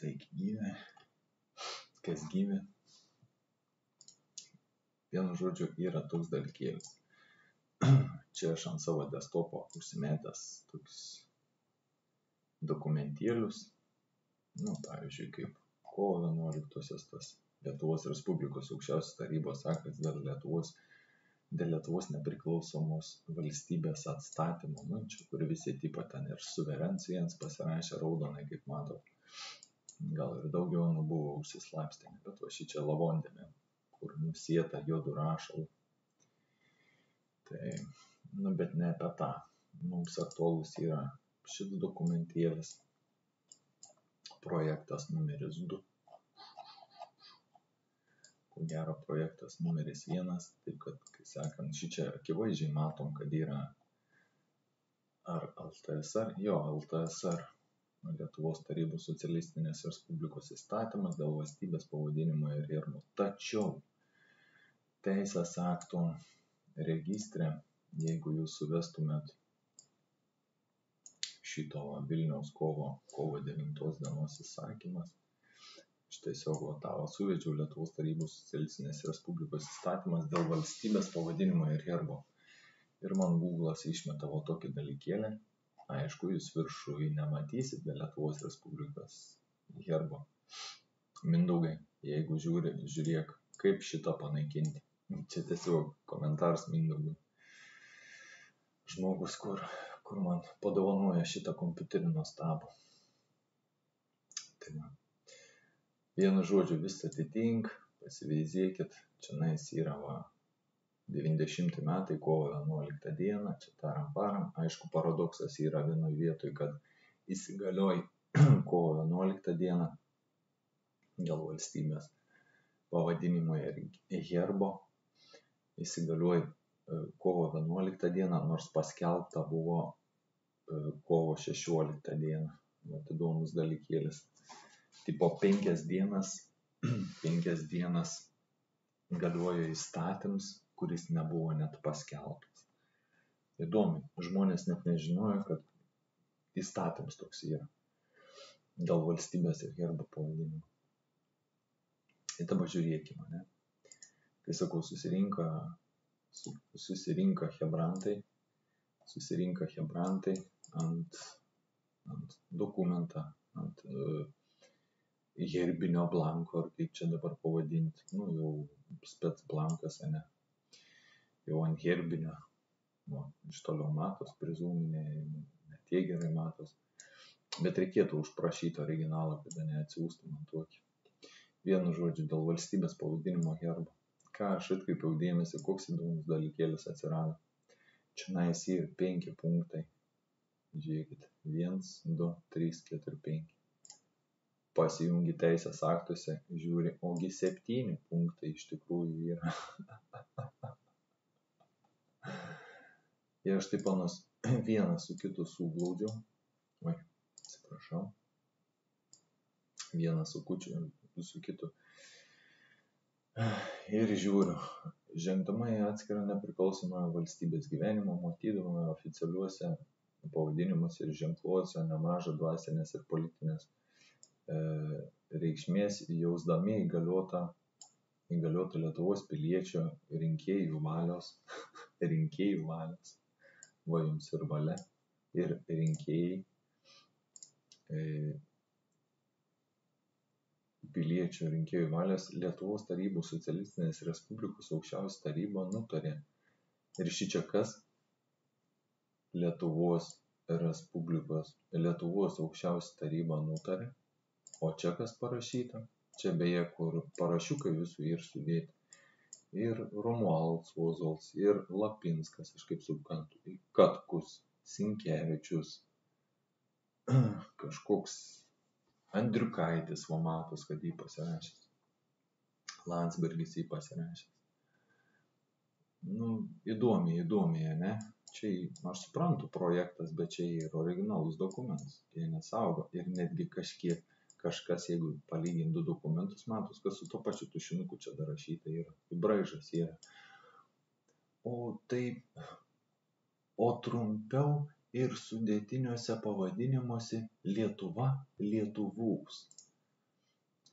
Sveiki gyvi, kas gyvi. Vienu žodžiu, yra toks dalykėlis. Čia aš ant savo desktopo užsimetęs tokius dokumentėlius, pavyzdžiui, kaip kovo 11-osios tas Lietuvos Respublikos aukščiausios tarybos aktas dėl Lietuvos nepriklausomos valstybės atstatymo. Čia kur visi tipo ten ir suverencijans pasirašė raudonai, kaip matot. Gal ir daugiau buvo užsislapstę, bet va šičia lavondėme, kur nusieta juodų rašalų. Tai, bet ne apie tą. Mums aktualus yra šis dokumentėlis, projektas numeris 2. Ko gero projektas numeris 1, taip kad, kai sakant, šičia akivaizdžiai matom, kad yra ar LTSR, LTSR, Lietuvos Tarybų Socialistinės Respublikos įstatymas dėl valstybės pavadinimo ir herbo. Tačiau teisės aktų registre, jeigu jūs suvestumėt šito Vilniaus kovo 9 dienos įsakymas, aš tiesiog suvedžiau Lietuvos Tarybų Socialistinės Respublikos įstatymas dėl valstybės pavadinimo ir herbo. Ir man Google'as išmetavo tokį dalykėlį. Aišku, jūs viršuje nematysit be Lietuvos Respublikos herbo. Mindaugai, jeigu žiūrėk, kaip šitą panaikinti. Čia tiesiog komentaras Mindaugui. Žmogus, kur man padovanoja šitą kompiuterį nuostabų. Tai vienu žodžiu, vis atitink, pasiveizėkit, čia yra 90 metai, kovo 11 dieną, čia taram. Aišku, paradoksas yra vienoje vietoje, kad įsigalioj kovo 11 dieną dėl valstybės pavadinimo ir herbo. Įsigalioj kovo 11 dieną, nors paskelbta buvo kovo 16 dieną. Įdomus dalykėlis. Tipo 5 dienas galiojo įstatyms, kuris nebuvo net paskelbtas. Įdomi, žmonės net nežinojo, kad įstatyms toks yra dėl valstybės ir herbo pavadinimo. Ir dabar žiūrėkime, ne? Kai sakau, susirinka hebrantai ant dokumentą, ant herbinio blanko, ar kaip čia dabar pavadinti, jau spec blankas, ne? Jau ant herbinio, iš toliau matos, prizūminiai, net jie gerai matos, bet reikėtų užprašyti originalą, kada neatsiųstų man tokį. Vienu žodžiu, dėl valstybės pavadinimo herbo. Ką aš atkreipiau dėmesį, koks įdomus dalykėlis atsirado. Čia yra 5 punktai. Žiūrėkit, 1, 2, 3, 4, 5. Pasijungi teisės aktuose, žiūri, ogi 7 punktai iš tikrųjų yra. Ir aš taip vieną su kitu suglaudžiau. Atsiprašau. Vieną su kitu. Ir žiūriu, žengdama į atskirą nepriklausomą valstybės gyvenimą, matydama oficialiuose pavadinimuose ir ženkluose nemažą dvasinės ir politinės reikšmės, jausdami įgaliotą Lietuvos piliečio rinkėjų valios, va jums ir valia, ir rinkėjai, piliečio rinkėjų valios, Lietuvos Tarybų Socialistinės Respublikos aukščiausia taryba nutarė. Ir šičia kas? Lietuvos aukščiausia taryba nutarė. O čia kas parašyta? Čia beje, kur parašiukai visų ir sudėti. Ir Romualdas Ozols, ir Lapinskas, aš kaip suprantu, Katkus, Sinkevičius, kažkoks Andriukaitis, va matos, kad jį pasirašęs. Landsbergis jį pasirašęs. Įdomiai, ne? Čia, aš suprantu projektas, bet čia yra originalus dokumentas. Jie nesaugo ir netgi kažkas, jeigu palygintų dokumentus, matos, kas su to pačiu tušinuku čia dar rašyta yra. Braižas yra. O trumpiau ir sudėtiniuose pavadinimuose Lietuva, Lietuvūs.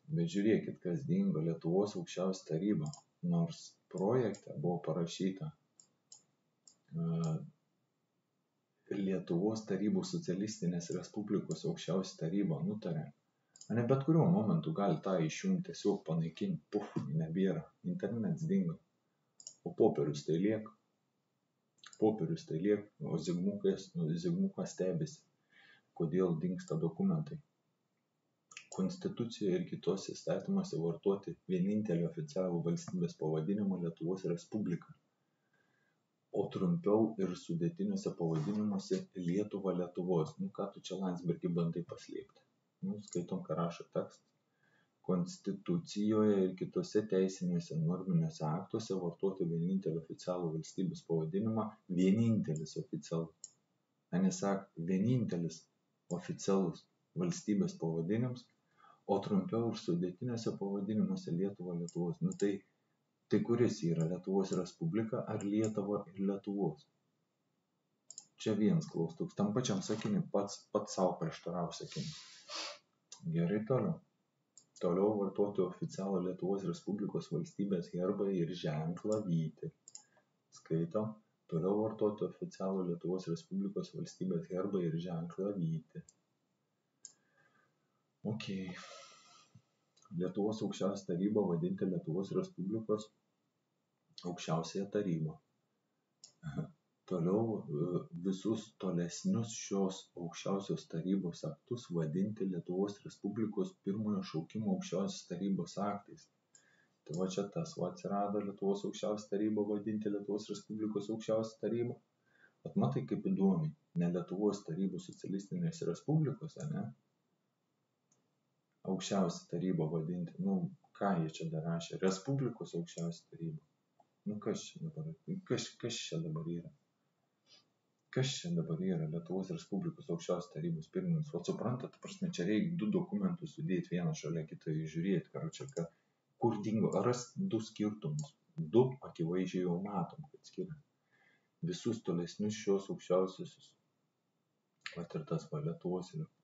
Bet žiūrėkit, kas dingo Lietuvos aukščiausia taryba. Nors projekte buvo parašyta Lietuvos tarybų socialistinės respublikos aukščiausia taryba nutarė. Ne bet kuriuo momentu gali tą išjungti, tiesiog panaikinti. Puf, nebėra. Internets dingo. O popierius tai lieka. O Zigmukas stebisi, kodėl dingsta dokumentai. Konstitucijoje ir kitose įstatymuose vartoti vienintelį oficialų valstybės pavadinimą Lietuvos Respublika, o trumpiau ir sudėtiniuose pavadinimuose Lietuva Lietuvos. Ką tu čia Landsbergį bandai paslėpti? Skaitom, ką rašo tekstas. Konstitucijoje ir kitose teisiniuose norminiuose aktuose vartoti vienintelį oficialų valstybės pavadinimą, vienintelis oficialus. Nesak, vienintelis oficialus valstybės pavadinimas, o trumpiau ir sudėtiniuose pavadinimuose Lietuva Lietuvos. Tai kuris yra Lietuvos Respublika ar Lietuva ir Lietuvos? Čia vienas klaustukas. Tam pačiam sakiniui pats savo prieštaravo sakinį. Gerai, toliau. Toliau vartoti oficialų Lietuvos Respublikos valstybės herbą ir ženklą vytį. Skaitom. Toliau vartoti oficialų Lietuvos Respublikos valstybės herbą ir ženklą vytį. Ok. Lietuvos aukščiausia taryba vadinti Lietuvos Respublikos aukščiausiąją tarybą. Toliau visus tolesnius šios aukščiausios tarybos aktus vadinti Lietuvos Respublikos pirmojo šaukimo aukščiausios tarybos aktais. Tai va čia tas atsirado Lietuvos aukščiausia taryba vadinti Lietuvos Respublikos aukščiausia taryba. Matai kaip įdomiai, ne Lietuvos tarybų socialistinės respublikos, ne? Aukščiausia taryba vadinti. Ką jie čia dar rašė? Respublikos aukščiausia taryba. Kas čia dabar yra? Kas čia dabar yra Lietuvos Respublikos aukščiausios tarybos pirmininkas? O suprantat, čia reikia 2 dokumentus sudėti vieną šalia kitą žiūrėti. Kur dingo? Ras 2 skirtumus. 2 akivaizdžiai jau matom, kad skiria. Visus tolesnius šios aukščiausiosios. Ir tas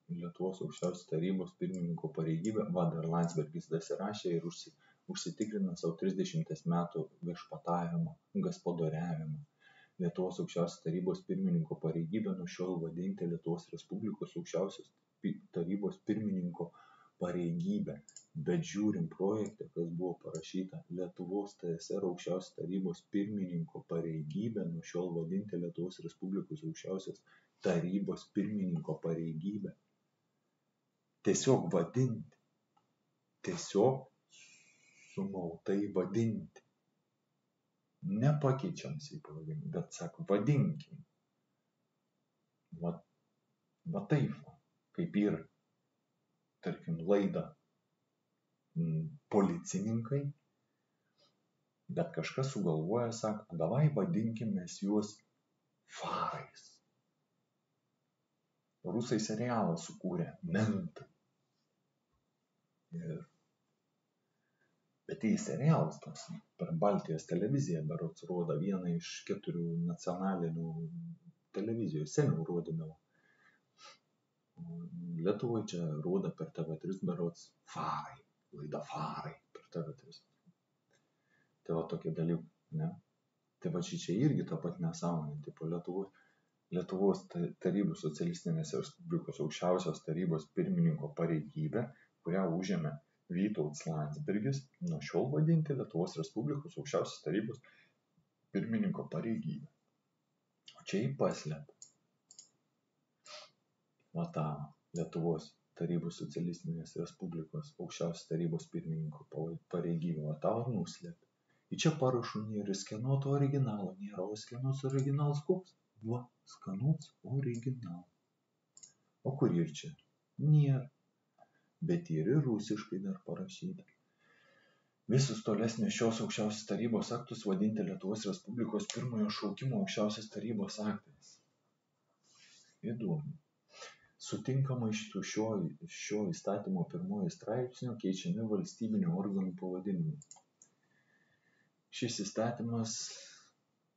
Lietuvos aukščiausios tarybos pirmininko pareigybę. Dar Landsbergis dasirašė ir užsitikrina savo 30 metų viešpatavimo, gaspadoriavimo. Lietuvos aukščiausios tarybos pirmininko pareigybę nuo šiol vadinti Lietuvos Respublikos aukščiausios tarybos pirmininko pareigybę. Bet žiūrim projekte, kas buvo parašyta, Lietuvos TSR aukščiausios tarybos pirmininko pareigybę nuo šiol vadinti Lietuvos Respublikos aukščiausios tarybos pirmininko pareigybę. Tiesiog vadinti. Tiesiog sumautai vadinti. Nepakeičiam į pavadinimą, bet sako, vadinkim. Va taip, kaip yra, tarkim, laida policininkai, bet kažkas sugalvoja, sako, davai vadinkim mes juos farais. Rusai serialą sukūrė, mentai. Bet tai serialas toks, per Baltijos televiziją berods rodo vieną iš 4 nacionalinių televizijų, seniau rodydavo. Lietuvoje čia rodo per TV3 berods farai, laida farai per TV3. Tai va tokie dalykai, ne? Tai va čia irgi ta pat nesąmonė, tipo Lietuvos tarybų socialistinės respublikos aukščiausios tarybos pirmininko pareigybę, kurią užėmė Vytautas Landsbergis, nuo šiol vadinti Lietuvos Respublikos aukščiausios tarybos pirmininko pareigybę. O čia jį paslėpė. Va tą Lietuvos tarybų socialistinės respublikos aukščiausios tarybos pirmininko pareigybę, va tą nuslėpė. Ir čia parašų nėra skenuoto originalo, nėra, o skenuotas originalas koks? Va, skenuotas original. O kur ir čia? Nėra. Bet ir rusiškai dar parašyta. Visus tolesnius šios aukščiausios tarybos aktus vadinti Lietuvos Respublikos pirmojo šaukimo aukščiausios tarybos aktais. Įdomu. Sutinkamai su šio įstatymo 1 straipsniu keičiami valstybinių organų pavadinimai. Šis įstatymas,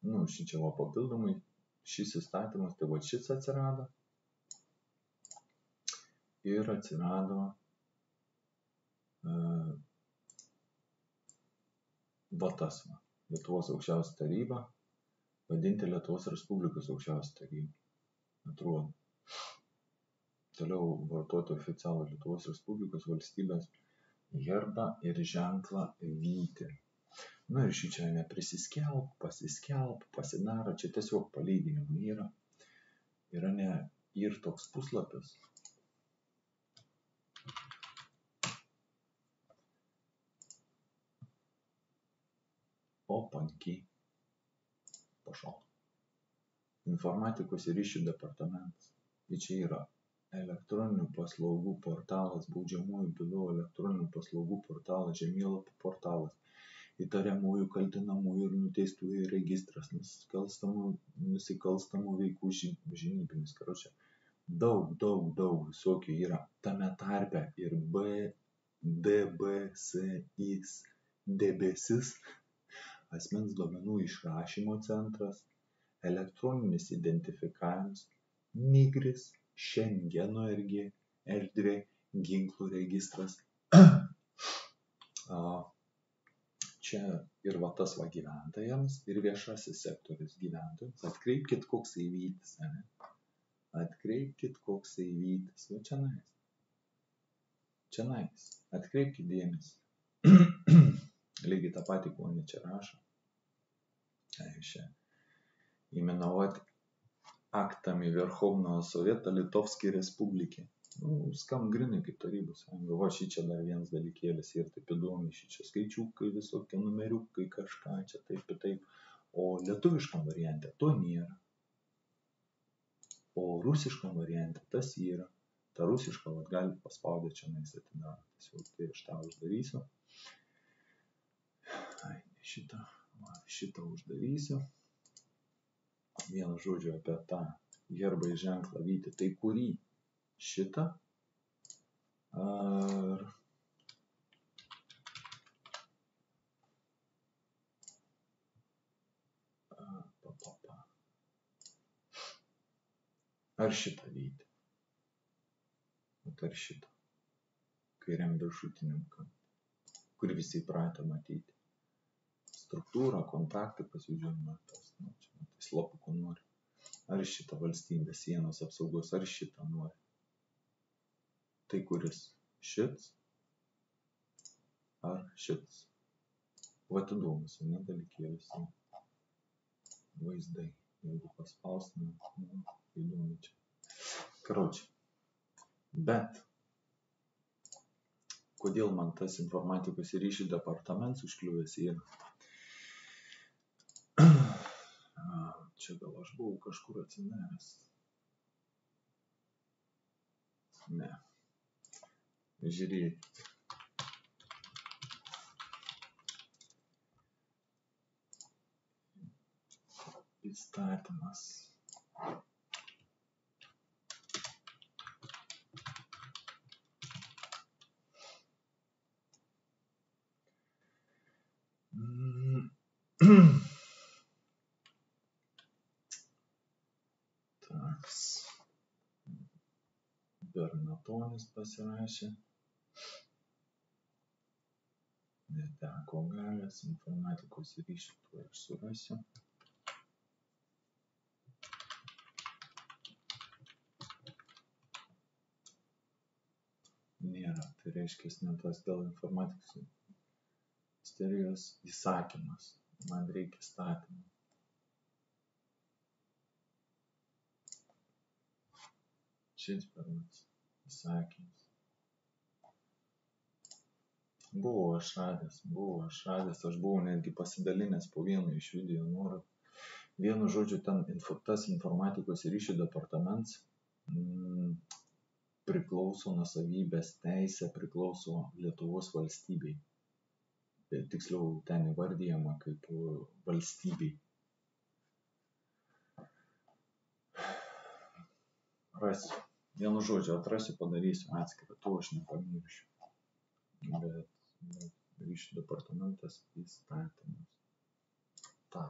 čia va papildomai, šis įstatymas, tai va šis atsirado. Ir atsirado Va tas va. Lietuvos aukščiausia taryba vadinti Lietuvos Respublikos aukščiausia taryba. Atrodo. Toliau vartoti oficialų Lietuvos Respublikos valstybės herbą ir ženklą vytį. Nu ir šį čia neprisiskelb, pasiskelb, pasidaro, čia tiesiog palyginimų yra. Yra ne ir toks puslapis. Opanky. Pašau. Informatikos ir ryšių departamentas. Ir čia yra elektroninių paslaugų portalas, baudžiamųjų bylų elektroninių paslaugų portalas, žemėlapių portalas, įtariamųjų, kaltinamųjų ir nuteistųjų registras, nusikalstamų veikų žinybinis. Karočią, daug visokių yra. Tame tarpe ir debesis, asmens duomenų išrašymo centras, elektroninis identifikavimas, migris, Šengeno erdvė, ginklų registras. Čia ir va tas va gyventojams, ir viešasis sektorius gyventojams. Atkreipkit, koks įvytis, ne? Atkreipkit, koks įvytis. Va čionais. Čionais. Atkreipkit dėmesį. Lygiai tą patį, ko ne čia rašo. Čia именовать актами Верховного Совета Litovskiai Respublikai. Nu, skam grinai kaip tarybų sąjunga. Va, šį čia dar vienas dalykėlis ir taip įdomi, šį čia skaičiukai, visokie numeriukai, kažką čia taip. O lietuviškam variante to nėra. O rusiškam variante tas yra. Ta rusiška, vat galite paspaudę čia nais atidaro. Tai aš tą uždarysiu. Šitą uždarysiu. Vienu žodžiu apie tą herbą ir ženklą vytį. Tai kurį? Šitą? Ar šitą vytį? Ar šitą? Kairiam viršutiniam kampui, kur visi įpratę matyti. Struktūra, kontaktai pasižiūrime, tas, nu, čia tai slapukų nori. Ar šitą valstybės sienos apsaugos, ar šitą nori. Tai kuris? Šits? Ar šits? Vat įdomus, ne dalykėlis. Vaizdai. Jeigu paspaustume, nu, įdomu čia. Karočią. Bet kodėl man tas informatikos ir ryšių departamentas užkliuvęs yra? Čia gal aš buvau kažkur atsineręs. Ne. Žiūrėkit. Įstatymas. Bernatonis pasirašė. Neteko galios, informatikos ir ryšių, tuo aš surasiu. Nėra, tai reiškia, ne tas dėl informatikos ministerijos įsakymas. Man reikia įstatymą. Šis permas įsakymas. Buvau aš radęs, aš buvau netgi pasidalinęs po vienu iš video nuorodų. Vienu žodžiu, ten tas informatikos ir ryšių departamentas priklauso nuosavybės teisė, priklauso Lietuvos valstybei. Tiksliau, ten įvardyjama kaip valstybei. Rasiu. Vienu žodžiu, atrasiu, padarysiu atskirą, to aš nepamiršiu. Bet ryšių departamentas įstatymas. Ta.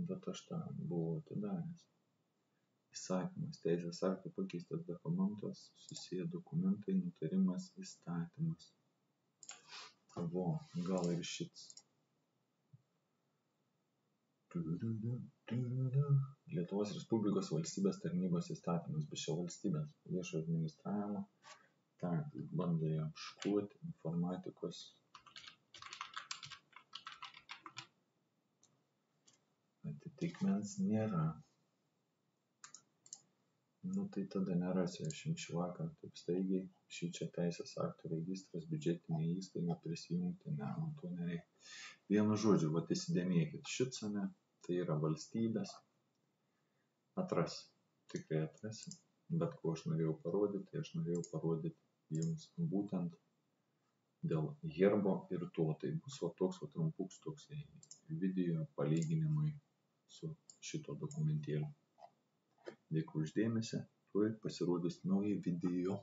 Bet aš tą buvau atidaręs. Įsakymas, teisės aktų pakeistas dokumentas, susiję dokumentai, nutarimas, įstatymas. Vo, gal ir šits. Lietuvos Respublikos valstybės tarnybos įstatymas, bet čia valstybės viešo administravimo. Tak, bando ieškoti informatikos. Atitikmens nėra. Nu tai tada nerasiu aš jums šį vakarą taip staigiai. Šį čia teisės aktų registras, biudžetinė įstaiga prisijungti, ne, man to nereikia. Vienu žodžiu, vat įsidėmėkit, šitsame, tai yra valstybės. Atrasi, tikrai atrasi. Bet ko aš norėjau parodyti, tai aš norėjau parodyti jums būtent dėl herbo ir to. Tai bus va toks va trumpuks toks video palyginimui su šito dokumentėliu. Dėkui už dėmesį, tuoj pasirodys nauji video.